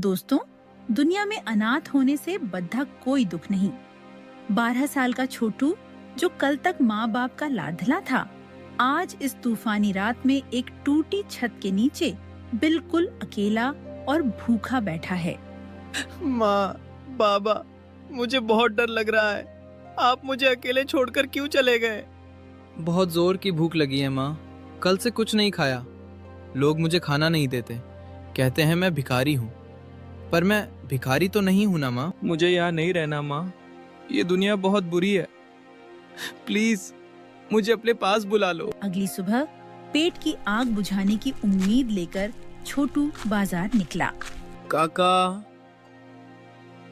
दोस्तों, दुनिया में अनाथ होने से बद्धा कोई दुख नहीं। 12 साल का छोटू, जो कल तक माँ बाप का लाडला था, आज इस तूफानी रात में एक टूटी छत के नीचे बिल्कुल अकेला और भूखा बैठा है। माँ, बाबा, मुझे बहुत डर लग रहा है। आप मुझे अकेले छोड़कर क्यों चले गए? बहुत जोर की भूख लगी है माँ। कल से कुछ नहीं खाया। लोग मुझे खाना नहीं देते, कहते हैं मैं भिखारी हूँ। पर मैं भिखारी तो नहीं हूँ ना माँ। मुझे यहाँ नहीं रहना माँ, ये दुनिया बहुत बुरी है। प्लीज मुझे अपने पास बुला लो। अगली सुबह पेट की आग बुझाने की उम्मीद लेकर छोटू बाजार निकला। काका,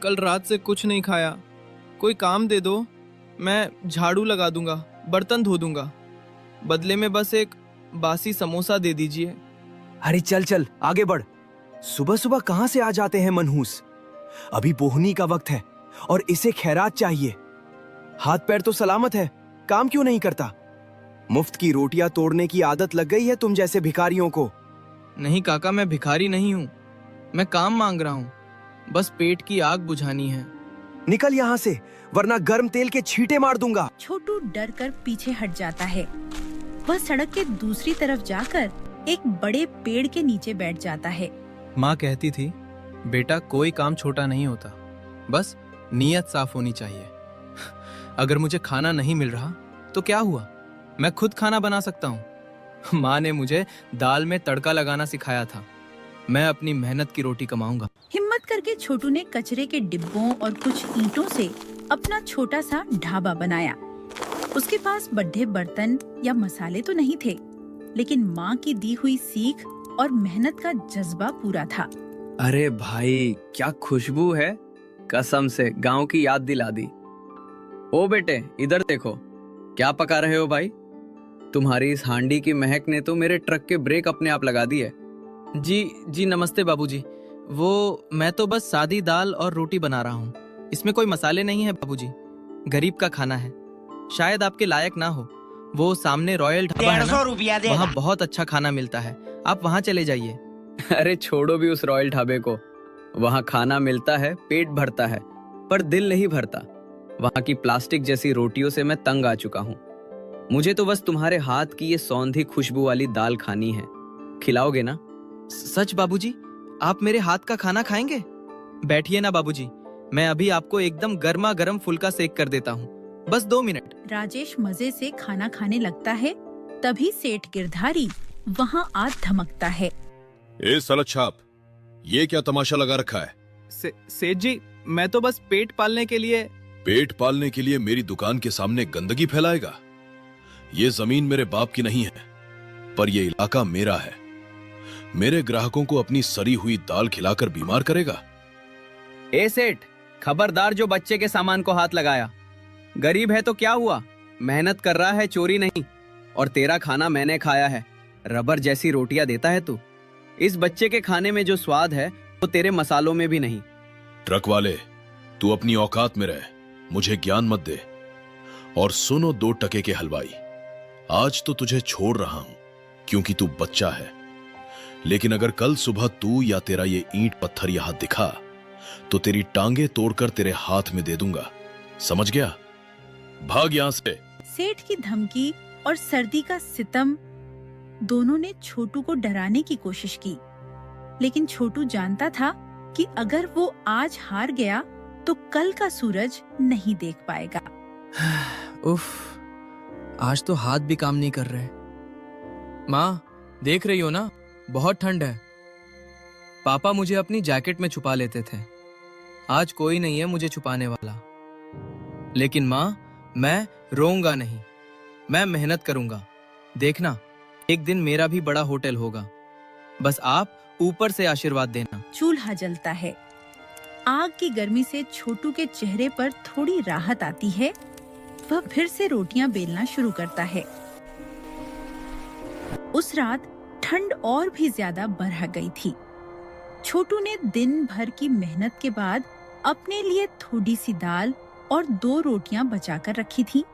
कल रात से कुछ नहीं खाया, कोई काम दे दो। मैं झाड़ू लगा दूंगा, बर्तन धो दूंगा, बदले में बस एक बासी समोसा दे दीजिए। अरे चल चल आगे बढ़। सुबह सुबह कहां से आ जाते हैं मनहूस। अभी बोहनी का वक्त है और इसे खैरात चाहिए। हाथ पैर तो सलामत है, काम क्यों नहीं करता? मुफ्त की रोटियां तोड़ने की आदत लग गई है तुम जैसे भिखारियों को। नहीं काका, मैं भिखारी नहीं हूँ, मैं काम मांग रहा हूँ। बस पेट की आग बुझानी है। निकल यहाँ से, वरना गर्म तेल के छींटे मार दूंगा। छोटू डर कर पीछे हट जाता है। वह सड़क के दूसरी तरफ जाकर एक बड़े पेड़ के नीचे बैठ जाता है। माँ कहती थी, बेटा कोई काम छोटा नहीं होता, बस नीयत साफ होनी चाहिए। अगर मुझे खाना नहीं मिल रहा तो क्या हुआ, मैं खुद खाना बना सकता हूँ। माँ ने मुझे दाल में तड़का लगाना सिखाया था। मैं अपनी मेहनत की रोटी कमाऊंगा। हिम्मत करके छोटू ने कचरे के डिब्बों और कुछ ईंटों से अपना छोटा सा ढाबा बनाया। उसके पास बड्ढे बर्तन या मसाले तो नहीं थे, लेकिन माँ की दी हुई सीख और मेहनत का जज्बा पूरा था। अरे भाई, क्या खुशबू है, कसम से गांव की याद दिला दी। ओ बेटे, इधर देखो, क्या पका रहे हो भाई? तुम्हारी इस हांडी की महक ने तो मेरे ट्रक के ब्रेक अपने आप लगा दिए। जी नमस्ते बाबूजी। वो मैं तो बस सादी दाल और रोटी बना रहा हूँ, इसमें कोई मसाले नहीं है बाबूजी। गरीब का खाना है, शायद आपके लायक ना हो। वो सामने रॉयल ढाबा है ना, वहाँ बहुत अच्छा खाना मिलता है, आप वहाँ चले जाइए। अरे छोड़ो भी उस रॉयल ढाबे को। वहाँ खाना मिलता है, पेट भरता है, पर दिल नहीं भरता। वहाँ की प्लास्टिक जैसी रोटियों से मैं तंग आ चुका हूँ। मुझे तो बस तुम्हारे हाथ की ये सौंधी खुशबू वाली दाल खानी है। खिलाओगे ना? सच बाबूजी, आप मेरे हाथ का खाना खाएंगे? बैठिए ना बाबूजी, मैं अभी आपको एकदम गर्मा गर्म फुल्का सेक कर देता हूँ, बस 2 मिनट। राजेश मजे से खाना खाने लगता है, तभी सेठ गिरधारी वहाँ आ धमकता है। ए सलत छाप, ये क्या तमाशा लगा रखा है? सेठ जी, मैं तो बस पेट पालने के लिए। पेट पालने के लिए मेरी दुकान के सामने गंदगी फैलाएगा? ये जमीन मेरे बाप की नहीं है, पर ये इलाका मेरा है। मेरे ग्राहकों को अपनी सड़ी हुई दाल खिलाकर बीमार करेगा? ए सेठ, खबरदार जो बच्चे के सामान को हाथ लगाया। गरीब है तो क्या हुआ, मेहनत कर रहा है, चोरी नहीं। और तेरा खाना मैंने खाया है, रबर जैसी रोटियां देता है तू। इस बच्चे के खाने में जो स्वाद है वो तेरे मसालों में भी नहीं। ट्रक वाले, तू अपनी औकात में रह, मुझे ज्ञान मत दे। और सुनो 2 टके के हलवाई, आज तो तुझे छोड़ रहा हूं क्योंकि तू बच्चा है, लेकिन अगर कल सुबह तू या तेरा ये ईंट पत्थर यहां दिखा तो तेरी टांगे तोड़कर तेरे हाथ में दे दूंगा, समझ गया? भाग यहां से। सेठ की धमकी और सर्दी का सितम दोनों ने छोटू को डराने की कोशिश की, लेकिन छोटू जानता था कि अगर वो आज हार गया तो कल का सूरज नहीं देख पाएगा। उफ, आज तो हाथ भी काम नहीं कर रहे। माँ, देख रही हो ना, बहुत ठंड है। पापा मुझे अपनी जैकेट में छुपा लेते थे, आज कोई नहीं है मुझे छुपाने वाला। लेकिन माँ, मैं रोऊंगा नहीं, मैं मेहनत करूंगा। देखना, एक दिन मेरा भी बड़ा होटल होगा, बस आप ऊपर से आशीर्वाद देना। चूल्हा जलता है। आग की गर्मी से छोटू के चेहरे पर थोड़ी राहत आती है। वह फिर से रोटियां बेलना शुरू करता है। उस रात ठंड और भी ज्यादा बढ़ गई थी। छोटू ने दिन भर की मेहनत के बाद अपने लिए थोड़ी सी दाल और 2 रोटियां बचाकर रखी थी।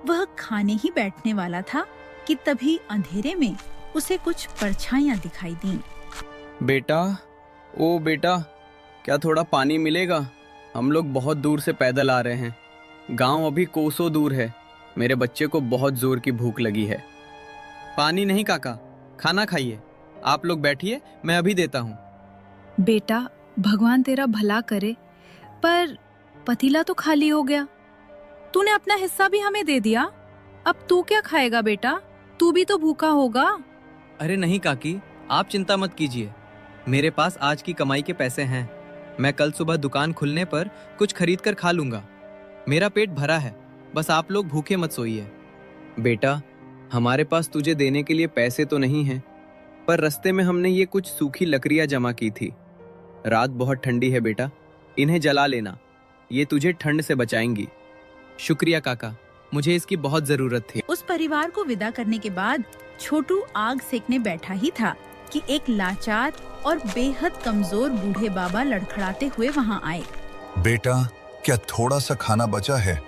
वह खाने ही बैठने वाला था कि तभी अंधेरे में उसे कुछ परछाइयां दिखाई दीं। बेटा, ओ बेटा, क्या थोड़ा पानी मिलेगा? हम लोग बहुत दूर से पैदल आ रहे हैं। गांव अभी कोसों दूर है। मेरे बच्चे को बहुत जोर की भूख लगी है। पानी नहीं काका, खाना खाइए। आप लोग बैठिए, मैं अभी देता हूँ। बेटा, भगवान तेरा भला करे, पर पतीला तो खाली हो गया। तूने अपना हिस्सा भी हमें दे दिया। अब तू क्या खाएगा बेटा? तू भी तो भूखा होगा। अरे नहीं काकी, आप चिंता मत कीजिए। मेरे पास आज की कमाई के पैसे हैं। मैं कल सुबह दुकान खुलने पर कुछ खरीद कर खा लूंगा। मेरा पेट भरा है, बस आप लोग भूखे मत सोइए। बेटा, हमारे पास तुझे देने के लिए पैसे तो नहीं हैं, पर रास्ते में हमने ये कुछ सूखी लकड़ियां जमा की थी। रात बहुत ठंडी है बेटा, इन्हें जला लेना। ये तुझे ठंड से बचाएंगी। शुक्रिया काका, मुझे इसकी बहुत जरूरत थी। उस परिवार को विदा करने के बाद छोटू आग सेकने बैठा ही था कि एक लाचार और बेहद कमजोर बूढ़े बाबा लड़खड़ाते हुए वहां आए। बेटा, क्या थोड़ा सा खाना बचा है?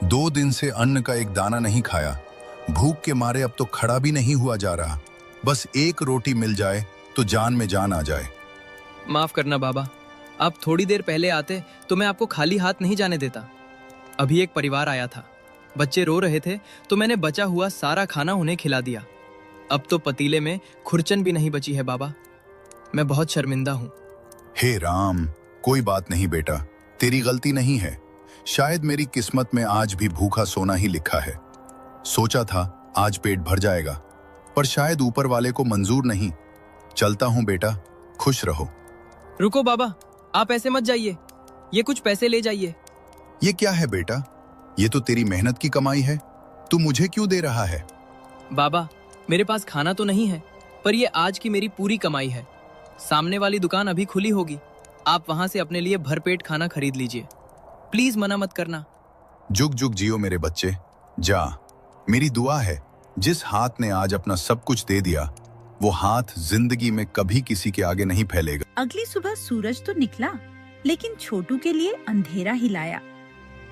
2 दिन से अन्न का एक दाना नहीं खाया। भूख के मारे अब तो खड़ा भी नहीं हुआ जा रहा। बस एक रोटी मिल जाए तो जान में जान आ जाए। माफ करना बाबा, आप थोड़ी देर पहले आते तो मैं आपको खाली हाथ नहीं जाने देता। अभी एक परिवार आया था, बच्चे रो रहे थे तो मैंने बचा हुआ सारा खाना उन्हें खिला दिया। अब तो पतीले में खुरचन भी नहीं बची है बाबा। मैं बहुत शर्मिंदा हूँ। हे राम, कोई बात नहीं बेटा, तेरी गलती नहीं है। शायद मेरी किस्मत में आज भी भूखा सोना ही लिखा है। सोचा था आज पेट भर जाएगा, पर शायद ऊपर वाले को मंजूर नहीं। चलता हूँ बेटा, खुश रहो। रुको बाबा, आप ऐसे मत जाइए। ये कुछ पैसे ले जाइए। ये क्या है बेटा? ये तो तेरी मेहनत की कमाई है। तू मुझे क्यों दे रहा है? बाबा, मेरे पास खाना तो नहीं है, पर ये आज की मेरी पूरी कमाई है। सामने वाली दुकान अभी खुली होगी, आप वहां से अपने लिए भरपेट खाना खरीद लीजिए। प्लीज मना मत करना। जुग जुग जियो मेरे बच्चे। जा, मेरी दुआ है जिस हाथ ने आज अपना सब कुछ दे दिया, वो हाथ जिंदगी में कभी किसी के आगे नहीं फैलेगा। अगली सुबह सूरज तो निकला, लेकिन छोटू के लिए अंधेरा ही लाया।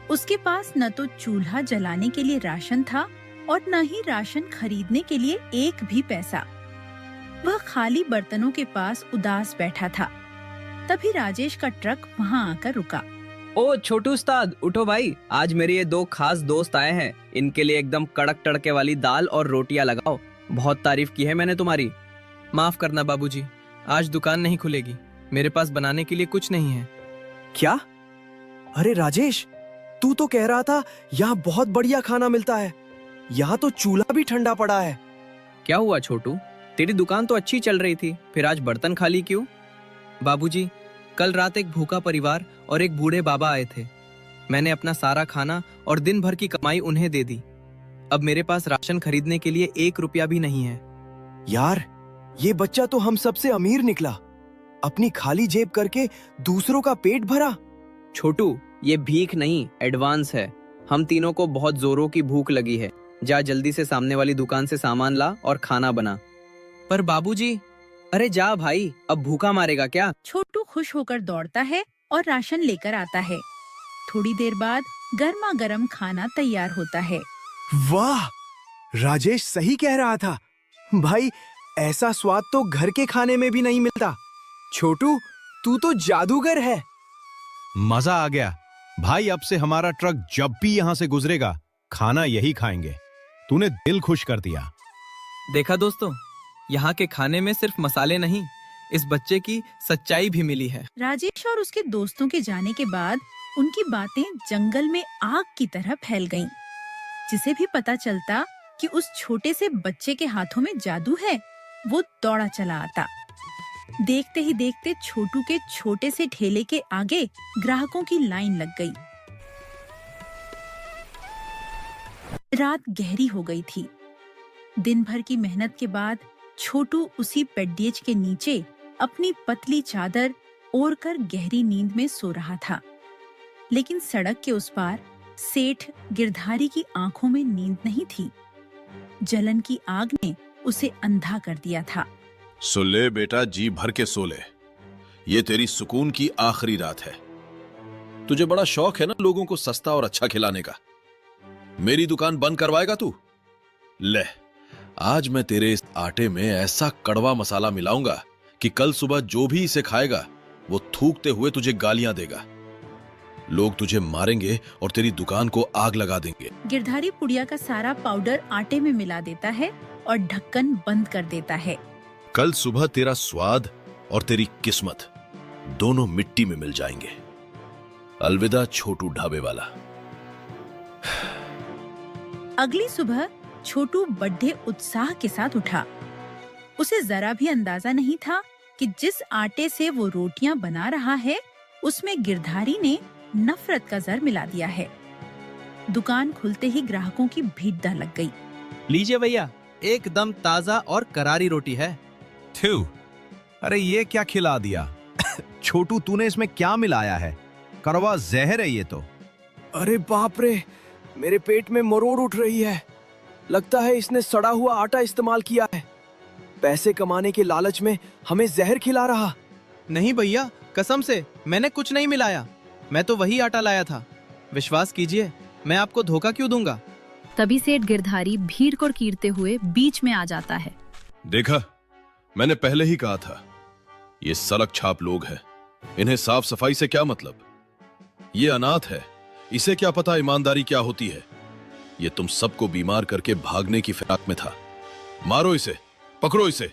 उसके पास न तो चूल्हा जलाने के लिए राशन था और न ही राशन खरीदने के लिए एक भी पैसा। वह खाली बर्तनों के पास उदास बैठा था। तभी राजेश का ट्रक वहां आकर रुका। ओ छोटू उस्ताद, उठो भाई। आज मेरे ये 2 खास दोस्त आए हैं। इनके लिए एकदम कड़क तड़के वाली दाल और रोटियां लगाओ। बहुत तारीफ की है मैंने तुम्हारी। माफ करना बाबूजी, आज दुकान नहीं खुलेगी। मेरे पास बनाने के लिए कुछ नहीं है। क्या? अरे राजेश, तू तो कह रहा था यहाँ बहुत बढ़िया खाना मिलता है। यहाँ तो चूल्हा भी ठंडा पड़ा है। क्या हुआ छोटू? तेरी दुकान तो अच्छी चल रही थी, फिर आज बर्तन खाली क्यों? बाबूजी, कल रात एक भूखा परिवार और एक बूढ़े बाबा आए थे। मैंने अपना सारा खाना और दिन भर की कमाई उन्हें दे दी। अब मेरे पास राशन खरीदने के लिए 1 रुपया भी नहीं है। यार, ये बच्चा तो हम सबसे अमीर निकला। अपनी खाली जेब करके दूसरों का पेट भरा। छोटू, ये भीख नहीं, एडवांस है। हम तीनों को बहुत जोरों की भूख लगी है। जा जल्दी से सामने वाली दुकान से सामान ला और खाना बना। पर बाबूजी। अरे जा भाई, अब भूखा मारेगा क्या? छोटू खुश होकर दौड़ता है और राशन लेकर आता है। थोड़ी देर बाद गर्मा गर्म खाना तैयार होता है। वाह, राजेश सही कह रहा था। भाई, ऐसा स्वाद तो घर के खाने में भी नहीं मिलता। छोटू, तू तो जादूगर है। मजा आ गया भाई। अब से हमारा ट्रक जब भी यहाँ से गुजरेगा, खाना यही खाएंगे। तूने दिल खुश कर दिया। देखा दोस्तों, यहाँ के खाने में सिर्फ मसाले नहीं, इस बच्चे की सच्चाई भी मिली है। राजेश और उसके दोस्तों के जाने के बाद उनकी बातें जंगल में आग की तरह फैल गईं। जिसे भी पता चलता कि उस छोटे से बच्चे के हाथों में जादू है, वो दौड़ा चला आता। देखते ही देखते छोटू के छोटे से ठेले के आगे ग्राहकों की लाइन लग गई। रात गहरी हो गई थी। दिन भर की मेहनत के बाद छोटू उसी पेड्डियज के नीचे अपनी पतली चादर ओढ़कर गहरी नींद में सो रहा था। लेकिन सड़क के उस पार सेठ गिरधारी की आंखों में नींद नहीं थी। जलन की आग ने उसे अंधा कर दिया था। सो ले बेटा, जी भर के सो ले। ये तेरी सुकून की आखिरी रात है। तुझे बड़ा शौक है ना लोगों को सस्ता और अच्छा खिलाने का। मेरी दुकान बंद करवाएगा तू? ले, आज मैं तेरे इस आटे में ऐसा कड़वा मसाला मिलाऊंगा कि कल सुबह जो भी इसे खाएगा वो थूकते हुए तुझे गालियां देगा। लोग तुझे मारेंगे और तेरी दुकान को आग लगा देंगे। गिरधारी पुड़िया का सारा पाउडर आटे में मिला देता है और ढक्कन बंद कर देता है। कल सुबह तेरा स्वाद और तेरी किस्मत दोनों मिट्टी में मिल जाएंगे। अलविदा छोटू ढाबे वाला। अगली सुबह छोटू बड़े उत्साह के साथ उठा। उसे जरा भी अंदाजा नहीं था कि जिस आटे से वो रोटियां बना रहा है उसमें गिरधारी ने नफरत का जर मिला दिया है। दुकान खुलते ही ग्राहकों की भीड़ लग गई। लीजिए भैया, एकदम ताजा और करारी रोटी है। थू, अरे ये क्या खिला दिया? छोटू, तूने इसमें क्या मिलाया है? कड़वा जहर है ये तो। अरे बाप रे, मेरे पेट में मरोड़ उठ रही है। लगता है इसने सड़ा हुआ आटा इस्तेमाल किया है। पैसे कमाने के लालच में हमें जहर खिला रहा। नहीं भैया, कसम से मैंने कुछ नहीं मिलाया। मैं तो वही आटा लाया था। विश्वास कीजिए, मैं आपको धोखा क्यों दूंगा। तभी सेठ गिरधारी भीड़ को कीरते हुए बीच में आ जाता है। देखा, मैंने पहले ही कहा था, ये सड़क छाप लोग हैं। इन्हें साफ सफाई से क्या मतलब? ये अनाथ है, इसे क्या पता ईमानदारी क्या होती है। ये तुम सबको बीमार करके भागने की फिराक में था। मारो इसे, पकड़ो इसे।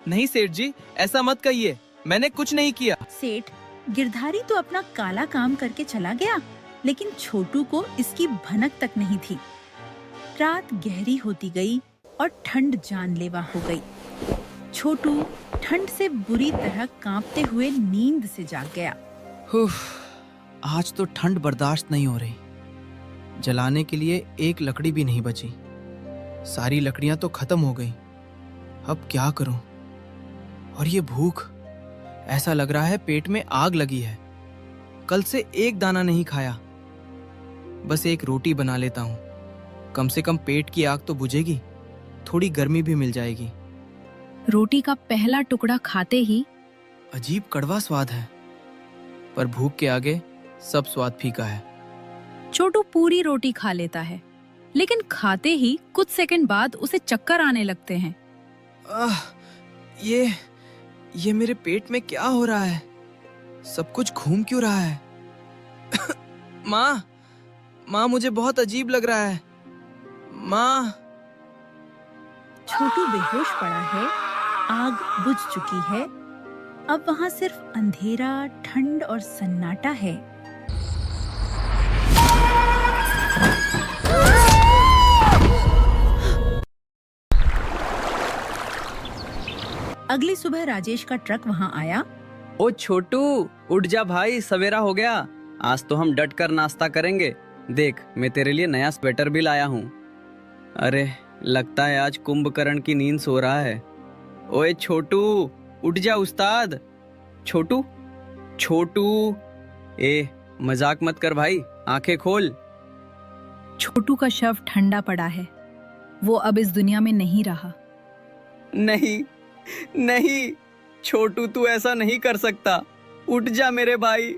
नहीं सेठ जी, ऐसा मत कहिए, मैंने कुछ नहीं किया। सेठ, गिरधारी तो अपना काला काम करके चला गया, लेकिन छोटू को इसकी भनक तक नहीं थी। रात गहरी होती गई और ठंड जानलेवा हो गई। छोटू ठंड से बुरी तरह कांपते हुए नींद से जाग गया। आज तो ठंड बर्दाश्त नहीं हो रही। जलाने के लिए एक लकड़ी भी नहीं बची। सारी लकड़ियां तो खत्म हो गई। अब क्या करूं? और ये भूख, ऐसा लग रहा है पेट में आग लगी है। कल से एक दाना नहीं खाया। बस एक रोटी बना लेता हूं, कम से कम पेट की आग तो बुझेगी, थोड़ी गर्मी भी मिल जाएगी। रोटी का पहला टुकड़ा खाते ही अजीब कड़वा स्वाद है, पर भूख के आगे सब स्वाद फीका है। छोटू पूरी रोटी खा लेता है, लेकिन खाते ही कुछ सेकंड बाद उसे चक्कर आने लगते हैं। ये मेरे पेट में क्या हो रहा है? सब कुछ घूम क्यों रहा है? माँ, मुझे बहुत अजीब लग रहा है। माँ। छोटू बेहोश पड़ा है, आग बुझ चुकी है। अब वहाँ सिर्फ अंधेरा, ठंड और सन्नाटा है। अगली सुबह राजेश का ट्रक वहाँ आया। ओ छोटू, उठ जा भाई, सवेरा हो गया। आज तो हम डट कर नाश्ता करेंगे। देख, मैं तेरे लिए नया स्वेटर भी लाया हूँ। अरे, लगता है आज कुंभकर्ण की नींद सो रहा है। ओए छोटू, उठ जा उस्ताद। छोटू, मजाक मत कर भाई, आंखें खोल। छोटू का शव ठंडा पड़ा है। वो अब इस दुनिया में नहीं रहा। नहीं छोटू, तू ऐसा नहीं कर सकता। उठ जा मेरे भाई।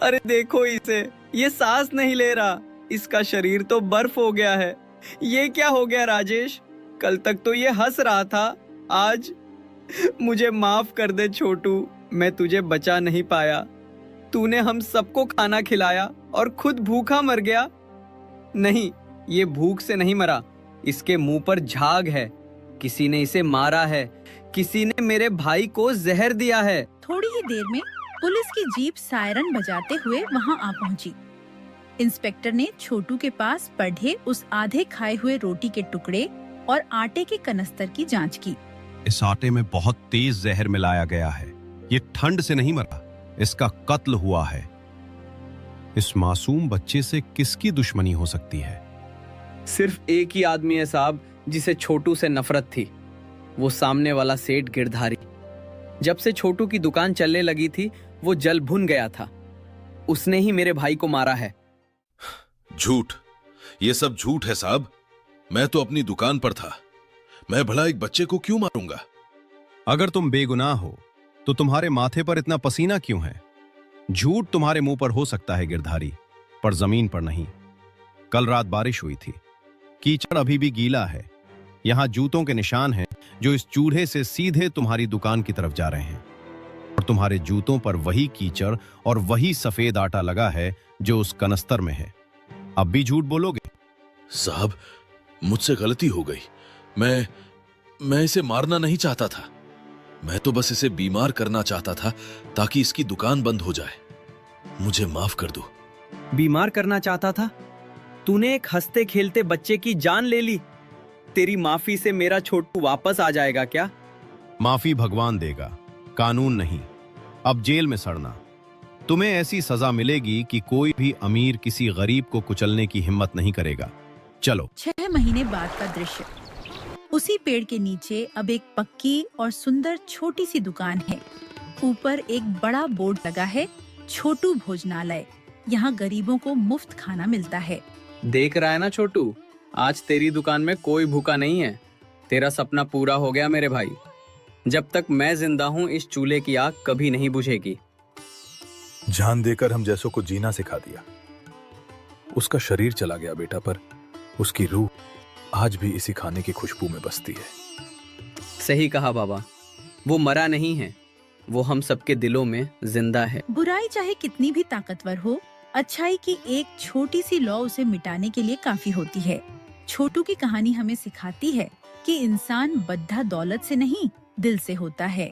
अरे देखो इसे, ये सांस नहीं ले रहा। इसका शरीर तो बर्फ हो गया है। ये क्या हो गया राजेश? कल तक तो ये हंस रहा था, आज? मुझे माफ कर दे छोटू, मैं तुझे बचा नहीं पाया। तूने हम सबको खाना खिलाया और खुद भूखा मर गया। नहीं, ये भूख से नहीं मरा, इसके मुंह पर झाग है। किसी ने इसे मारा है, किसी ने मेरे भाई को जहर दिया है। थोड़ी ही देर में पुलिस की जीप सायरन बजाते हुए वहाँ आ पहुँची। इंस्पेक्टर ने छोटू के पास पड़े उस आधे खाए हुए रोटी के टुकड़े और आटे के कनस्तर की जांच की। इस आटे में बहुत तेज जहर मिलाया गया है। ये ठंड से नहीं मरा, इसका कत्ल हुआ है। इस मासूम बच्चे से किसकी दुश्मनी हो सकती है? सिर्फ एक ही आदमी है साहब, जिसे छोटू से नफरत थी। वो सामने वाला सेठ गिरधारी। जब से छोटू की दुकान चलने लगी थी, वो जल भुन गया था। उसने ही मेरे भाई को मारा है। झूठ, ये सब झूठ है साहब। मैं तो अपनी दुकान पर था। मैं भला एक बच्चे को क्यों मारूंगा? अगर तुम बेगुनाह हो तो तुम्हारे माथे पर इतना पसीना क्यों है? झूठ तुम्हारे मुंह पर हो सकता है गिरधारी, पर जमीन पर नहीं। कल रात बारिश हुई थी, कीचड़ अभी भी गीला है। यहां जूतों के निशान हैं जो इस चूल्हे से सीधे तुम्हारी दुकान की तरफ जा रहे हैं। और तुम्हारे जूतों पर वही कीचड़ और वही सफेद आटा लगा है जो उस कनस्तर में है। अब भी झूठ बोलोगे? साहब, मुझसे गलती हो गई। मैं इसे मारना नहीं चाहता था। मैं तो बस इसे बीमार करना चाहता था ताकि इसकी दुकान बंद हो जाए। मुझे माफ कर दो। बीमार करना चाहता था? तूने एक हंसते खेलते बच्चे की जान ले ली। तेरी माफी से मेरा छोटू वापस आ जाएगा क्या? माफी भगवान देगा, कानून नहीं। अब जेल में सड़ना। तुम्हें ऐसी सजा मिलेगी कि कोई भी अमीर किसी गरीब को कुचलने की हिम्मत नहीं करेगा। चलो। 6 महीने बाद का दृश्य। उसी पेड़ के नीचे अब एक पक्की और सुंदर छोटी सी दुकान है। ऊपर एक बड़ा बोर्ड लगा है, छोटू भोजनालय। यहाँ गरीबों को मुफ्त खाना मिलता है। देख रहा है ना छोटू, आज तेरी दुकान में कोई भूखा नहीं है। तेरा सपना पूरा हो गया मेरे भाई। जब तक मैं जिंदा हूँ इस चूल्हे की आग कभी नहीं बुझेगी। जान देकर हम जैसों को जीना सिखा दिया। उसका शरीर चला गया बेटा, पर उसकी रूह आज भी इसी खाने की खुशबू में बसती है। सही कहा बाबा, वो मरा नहीं है, वो हम सबके दिलों में जिंदा है। बुराई चाहे कितनी भी ताकतवर हो, अच्छाई की एक छोटी सी लौ उसे मिटाने के लिए काफी होती है। छोटू की कहानी हमें सिखाती है कि इंसान बद्धा दौलत से नहीं, दिल से होता है।